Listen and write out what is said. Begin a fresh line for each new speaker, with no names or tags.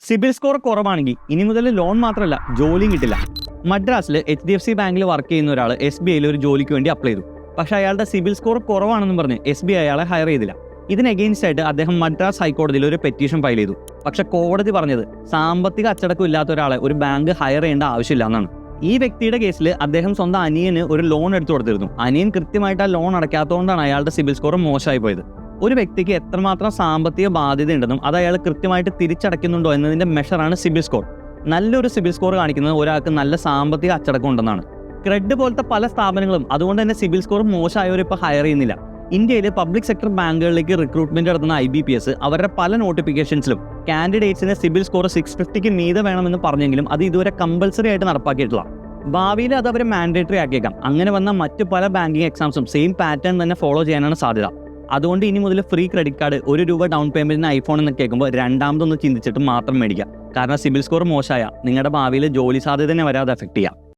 CIBIL score കുറവാണെങ്കിൽ ഇനി മുതൽ ലോൺ മാത്രമല്ല ജോലിയും കിട്ടില്ല. മദ്രാസിൽ HDFC ബാങ്കിൽ വർക്ക് ചെയ്യുന്ന ഒരാൾ SBIയിൽ ഒരു ജോലിക്ക് വേണ്ടി അപ്ലൈ ചെയ്തു. പക്ഷേ അയാളുടെ സിബിൽ സ്കോർ കുറവാണെന്നും പറഞ്ഞ് SBI അയാളെ ഹയർ ചെയ്തില്ല. ഇതിന് എഗെയിൻസ്റ്റ് ആയിട്ട് അദ്ദേഹം മദ്രാസ് ഹൈക്കോടതിയിൽ ഒരു പെറ്റീഷൻ ഫയൽ ചെയ്തു. പക്ഷെ കോടതി പറഞ്ഞത് സാമ്പത്തിക അച്ചടക്കം ഇല്ലാത്ത ഒരാളെ ഒരു ബാങ്ക് ഹയർ ചെയ്യേണ്ട ആവശ്യമില്ല എന്നാണ്. ഈ വ്യക്തിയുടെ കേസിൽ അദ്ദേഹം സ്വന്തം അനിയന് ഒരു ലോൺ എടുത്തു കൊടുത്തിരുന്നു. അനിയൻ കൃത്യമായിട്ട് ആ ലോൺ അടയ്ക്കാത്തതുകൊണ്ടാണ് അയാളുടെ സിബിൽ സ്കോർ മോശമായി പോയത്. ഒരു വ്യക്തിക്ക് എത്രമാത്രം സാമ്പത്തിക ബാധ്യത ഉണ്ടെന്നും അത് അയാൾ കൃത്യമായിട്ട് തിരിച്ചടയ്ക്കുന്നുണ്ടോ എന്നതിന്റെ മെഷറാണ് സിബിൽ സ്കോർ. നല്ലൊരു സിബിൽ സ്കോർ കാണിക്കുന്നത് ഒരാൾക്ക് നല്ല സാമ്പത്തിക അച്ചടക്കം ഉണ്ടെന്നാണ്. ക്രെഡ് പോലത്തെ പല സ്ഥാപനങ്ങളും അതുകൊണ്ട് തന്നെ സിബിൽ സ്കോർ മോശമായവർ ഇപ്പോൾ ഹയർ ചെയ്യുന്നില്ല. ഇന്ത്യയിൽ പബ്ലിക് സെക്ടർ ബാങ്കുകളിലേക്ക് റിക്രൂട്ട്മെന്റ് നടത്തുന്ന IBPS അവരുടെ പല നോട്ടിഫിക്കേഷൻസിലും കാൻഡിഡേറ്റ്സിന് സിബിൽ സ്കോർ 650ക്ക് മീതെ വേണമെന്ന് പറഞ്ഞെങ്കിലും അത് ഇതുവരെ കമ്പൽസറി ആയിട്ട് നടപ്പാക്കിയിട്ടില്ല. ഭാവിയിൽ അത് അവർ മാൻഡേറ്ററി ആക്കിയേക്കാം. അങ്ങനെ വന്ന മറ്റു പല ബാങ്കിങ് എക്സാംസും സെയിം പാറ്റേൺ തന്നെ ഫോളോ ചെയ്യാനാണ് സാധ്യത. അതുകൊണ്ട് ഇനി മുതൽ ഫ്രീ ക്രെഡിറ്റ് കാർഡ്, £1 ഡൗൺ പേയ്മെന്റിന് iPhone എന്ന് കേൾക്കുമ്പോൾ രണ്ടാമതൊന്ന് ചിന്തിച്ചിട്ട് മാത്രം മേടിക്കുക. കാരണം സിബിൽ സ്കോർ മോശമായ നിങ്ങളുടെ ഭാവിയിൽ ജോലി സാധ്യത തന്നെ വരാതെ എഫക്ട് ചെയ്യാം.